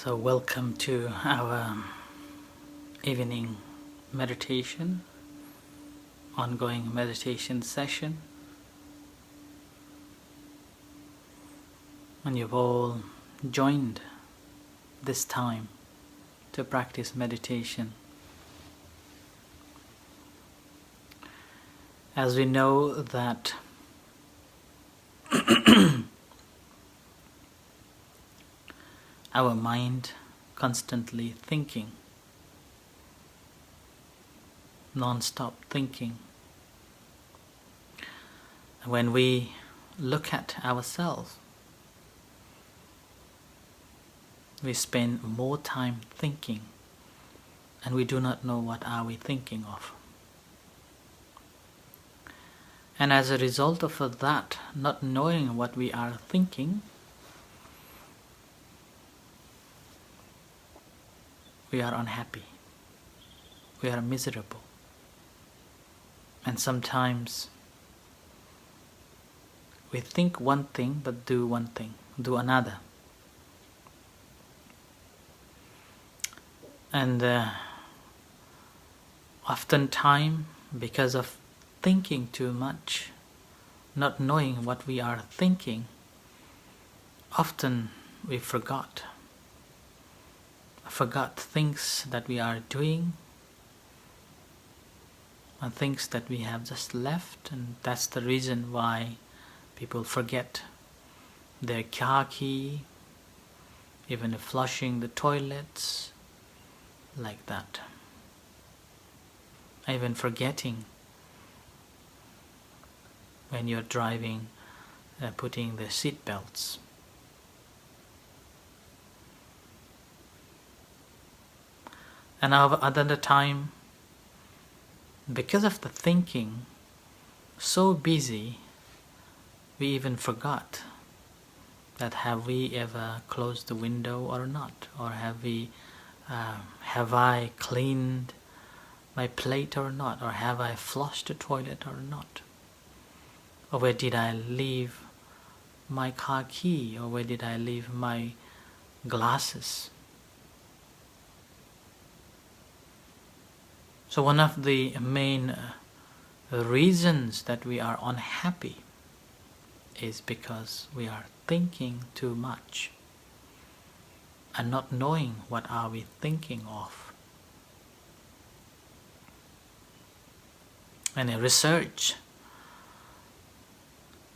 So, welcome to our evening meditation, ongoing meditation session. And you've all joined this time to practice meditation. As we know that our mind constantly thinking, non-stop thinking. When we look at ourselves, we spend more time thinking and we do not know what are we thinking of. And as a result of that, not knowing what we are thinking, we are unhappy, we are miserable, and sometimes we think one thing but do another. And oftentimes, because of thinking too much, not knowing what we are thinking, often we forgot things that we are doing and things that we have just left, and that's the reason why people forget their car key, even flushing the toilets, like that. Even forgetting when you're driving, putting the seat belts. And other time, because of the thinking, so busy, we even forgot that have we ever closed the window or not, or have I cleaned my plate or not, or have I flushed the toilet or not, or where did I leave my car key, or where did I leave my glasses. So one of the main reasons that we are unhappy is because we are thinking too much and not knowing what are we thinking of. And research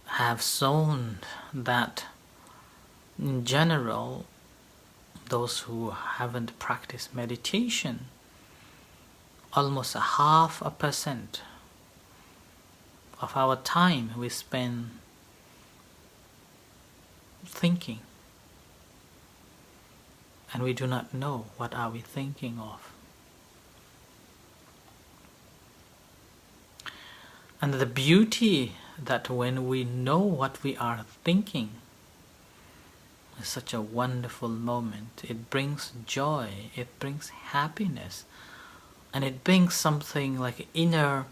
have shown that in general, those who haven't practiced meditation, almost 0.5% of our time we spend thinking, and we do not know what are we thinking of. And the beauty that when we know what we are thinking is such a wonderful moment. It brings joy, it brings happiness, and it brings something like inner,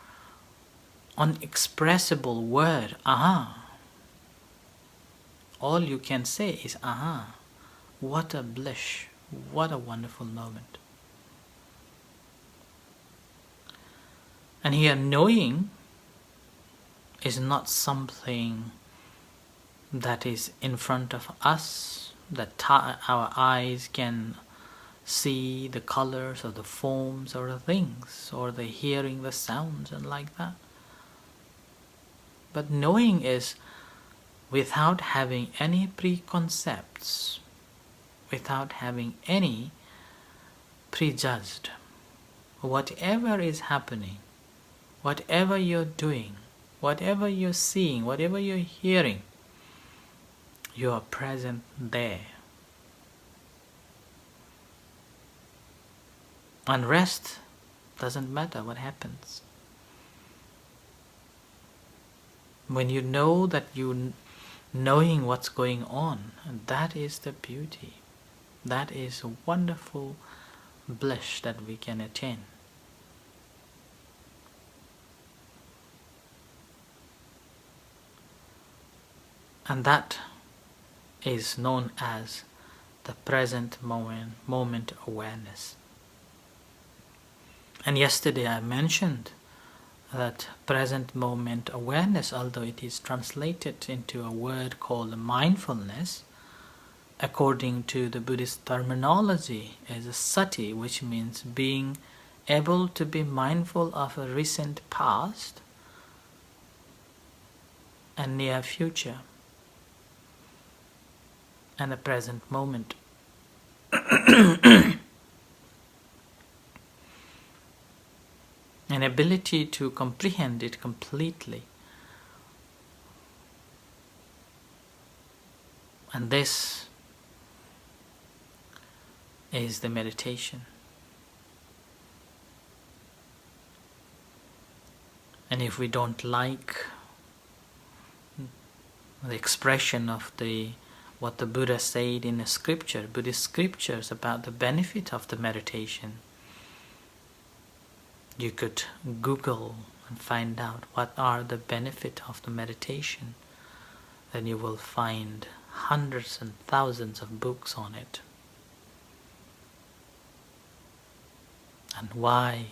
unexpressible word, aha. All you can say is, aha. What a bliss, what a wonderful moment. And here, knowing is not something that is in front of us, that our eyes can see the colors or the forms or the things, or the hearing the sounds and like that. But knowing is without having any preconcepts, without having any prejudged. Whatever is happening, whatever you're doing, whatever you're seeing, whatever you're hearing, you are present there. And rest doesn't matter what happens. When you know that you knowing what's going on, and that is the beauty. That is a wonderful bliss that we can attain. And that is known as the present moment awareness. And yesterday I mentioned that present moment awareness, although it is translated into a word called mindfulness, according to the Buddhist terminology, is a sati, which means being able to be mindful of a recent past and near future and a present moment. An ability to comprehend it completely. And this is the meditation. And if we don't like the expression of what the Buddha said in a scripture, Buddhist scriptures about the benefit of the meditation, you could Google and find out what are the benefit of the meditation. Then you will find hundreds and thousands of books on it. And why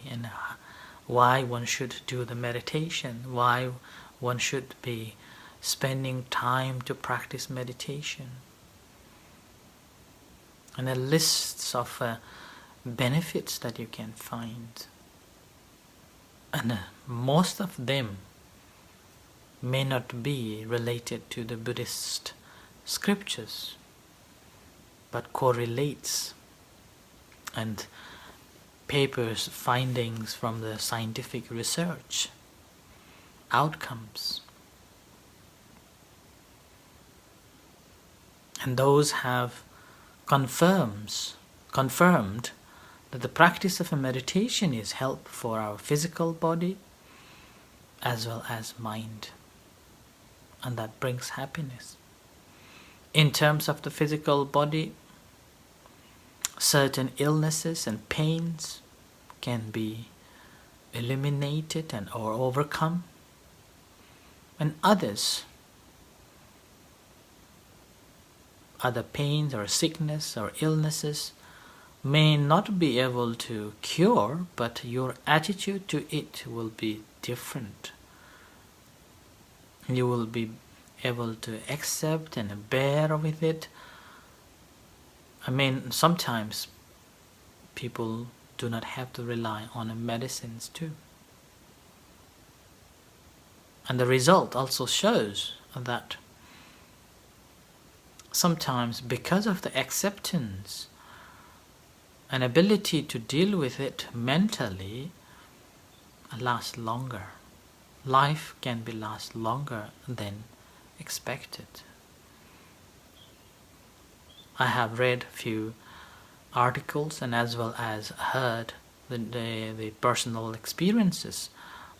one should do the meditation, why one should be spending time to practice meditation. And a list of benefits that you can find. And most of them may not be related to the Buddhist scriptures, but correlates, and papers, findings from the scientific research, outcomes. And those have confirmed that the practice of a meditation is helpful for our physical body as well as mind, and that brings happiness. In terms of the physical body, certain illnesses and pains can be eliminated or overcome, and other pains or sickness or illnesses may not be able to cure, but your attitude to it will be different. You will be able to accept and bear with it. I mean, sometimes people do not have to rely on medicines too. And the result also shows that sometimes, because of the acceptance and ability to deal with it mentally, lasts longer. Life can be last longer than expected. I have read a few articles and as well as heard the personal experiences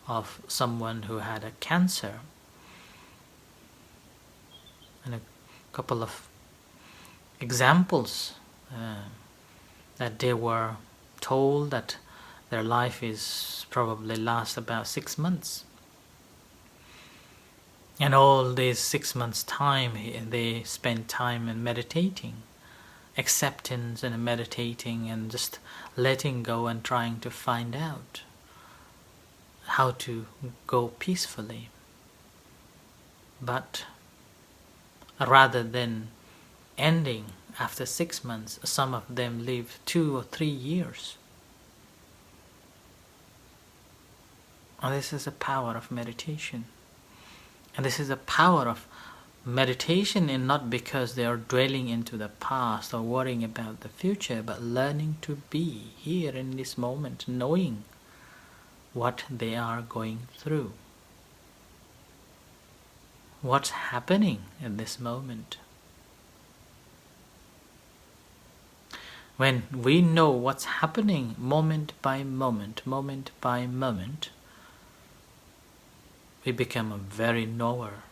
of someone who had a cancer, and a couple of examples that they were told that their life is probably last about 6 months. And all these 6 months' time, they spend time in meditating, acceptance and meditating and just letting go and trying to find out how to go peacefully. But rather than ending after 6 months, some of them live 2 or 3 years. And this is the power of meditation. And this is the power of meditation, and not because they are dwelling into the past or worrying about the future, but learning to be here in this moment, knowing what they are going through, what's happening in this moment. When we know what's happening moment by moment, we become a very knower.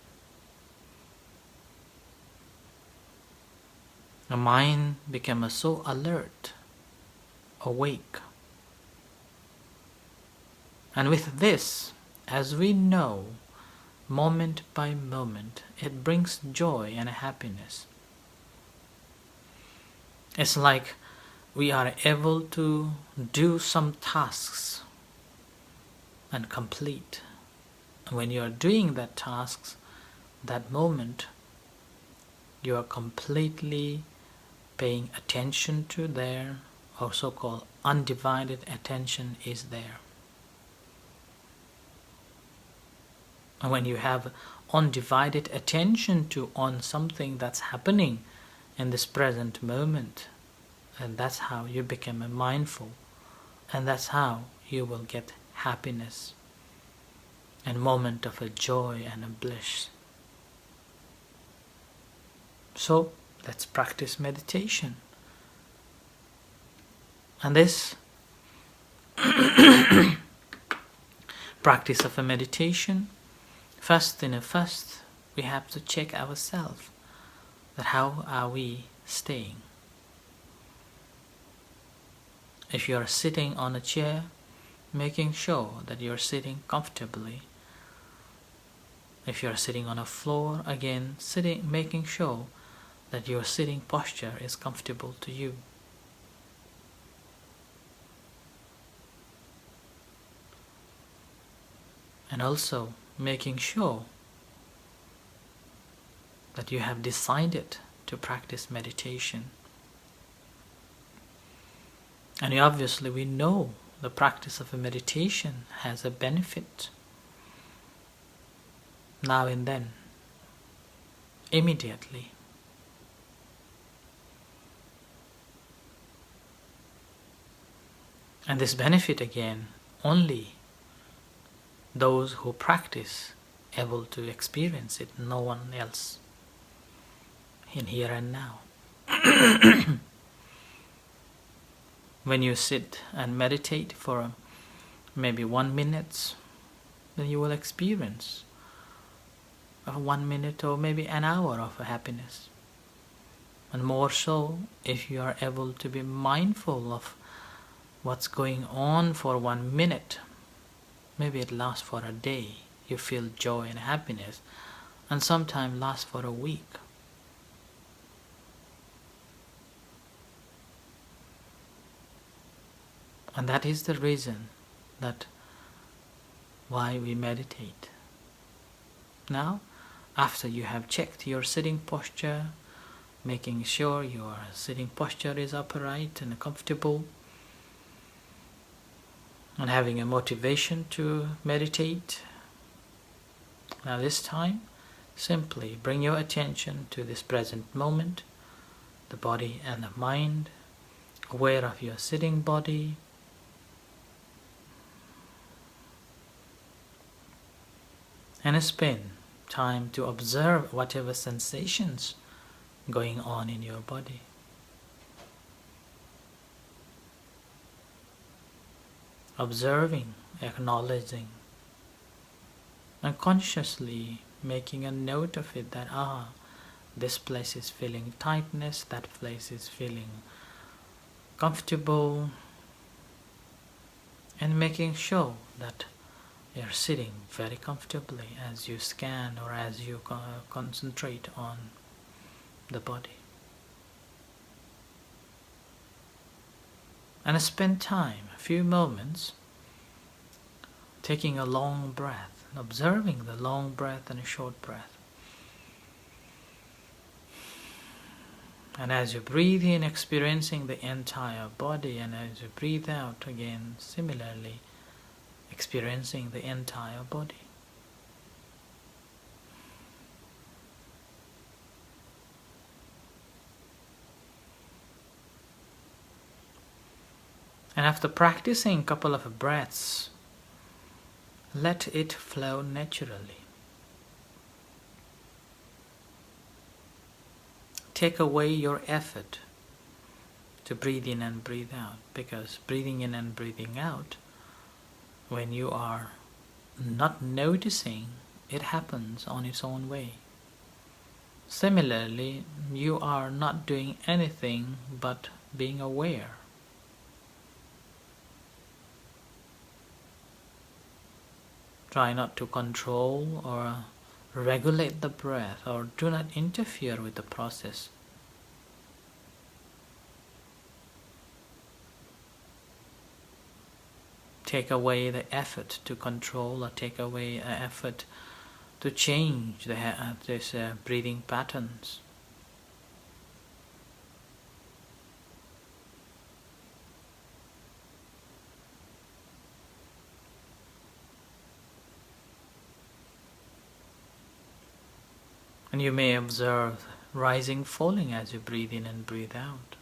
The mind becomes so alert, awake. And with this, as we know, moment by moment, it brings joy and happiness. It's like we are able to do some tasks and complete. When you are doing that tasks, that moment, you are completely paying attention to there, or so-called undivided attention is there. And when you have undivided attention on something that's happening in this present moment, and that's how you become mindful, and that's how you will get happiness and moment of a joy and a bliss. So let's practice meditation. And this practice of a meditation, first we have to check ourselves that how are we staying. If you are sitting on a chair, making sure that you're sitting comfortably. If you're sitting on a floor, again, making sure that your sitting posture is comfortable to you. And also making sure that you have decided to practice meditation. And obviously we know the practice of a meditation has a benefit now and then, immediately. And this benefit again, only those who practice able to experience it, no one else, in here and now. When you sit and meditate for maybe 1 minute, then you will experience 1 minute or maybe an hour of happiness. And more so, if you are able to be mindful of what's going on for 1 minute, maybe it lasts for a day, you feel joy and happiness, and sometimes lasts for a week. And that is the reason that why we meditate. Now, after you have checked your sitting posture, making sure your sitting posture is upright and comfortable, and having a motivation to meditate, now this time, simply bring your attention to this present moment, the body and the mind, aware of your sitting body, and spend time to observe whatever sensations going on in your body. Observing, acknowledging, and consciously making a note of it that this place is feeling tightness, that place is feeling comfortable, and making sure that you're sitting very comfortably as you scan or as you concentrate on the body. And spend time, a few moments, taking a long breath, observing the long breath and a short breath. And as you breathe in, experiencing the entire body, and as you breathe out again, similarly, experiencing the entire body. And after practicing a couple of breaths, let it flow naturally. Take away your effort to breathe in and breathe out, because breathing in and breathing out, when you are not noticing, it happens on its own way. Similarly, you are not doing anything but being aware. Try not to control or regulate the breath, or do not interfere with the process. take away the effort to control or take away effort to change this breathing patterns. And you may observe rising, falling as you breathe in and breathe out.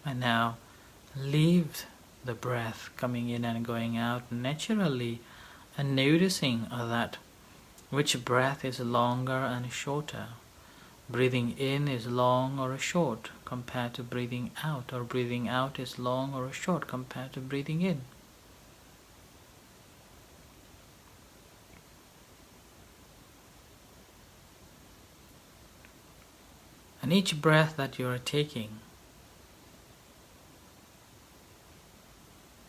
And now leave the breath coming in and going out naturally, and noticing that which breath is longer and shorter. Breathing in is long or short compared to breathing out, or breathing out is long or short compared to breathing in. And each breath that you are taking,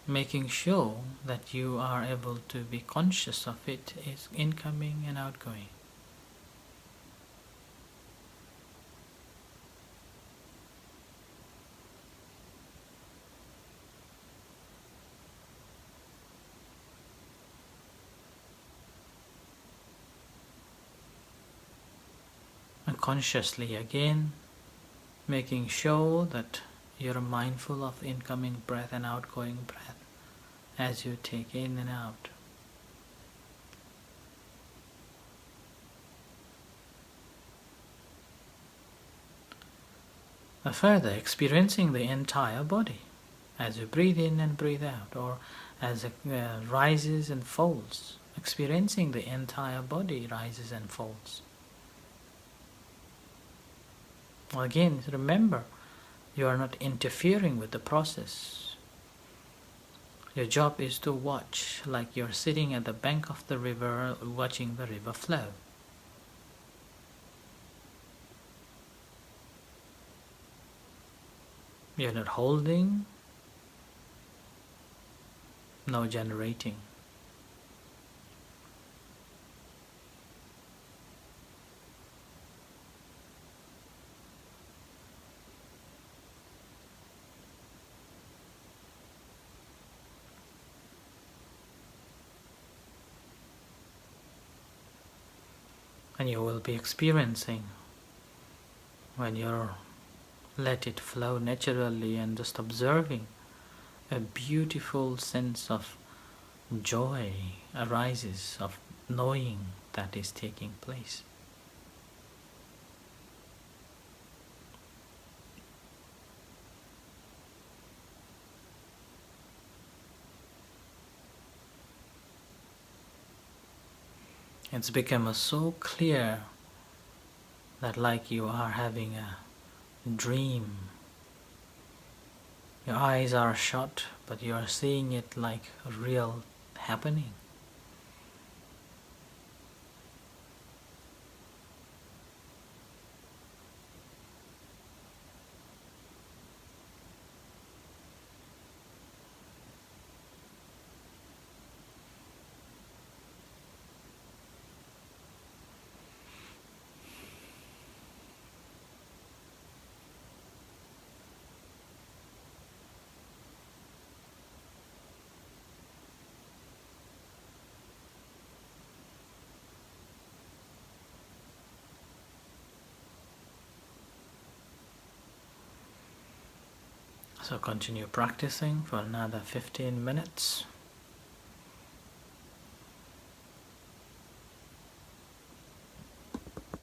making sure that you are able to be conscious of it, is incoming and outgoing. And consciously again, making sure that you're mindful of incoming breath and outgoing breath as you take in and out. Further, experiencing the entire body as you breathe in and breathe out, or as it rises and falls, experiencing the entire body rises and falls. Well, again, remember, you are not interfering with the process. Your job is to watch, like you're sitting at the bank of the river watching the river flow. You're not holding, no generating. And you will be experiencing, when you're let it flow naturally and just observing, a beautiful sense of joy arises of knowing that is taking place. It's become so clear that like you are having a dream. Your eyes are shut, but you are seeing it like real happening. So continue practicing for another 15 minutes.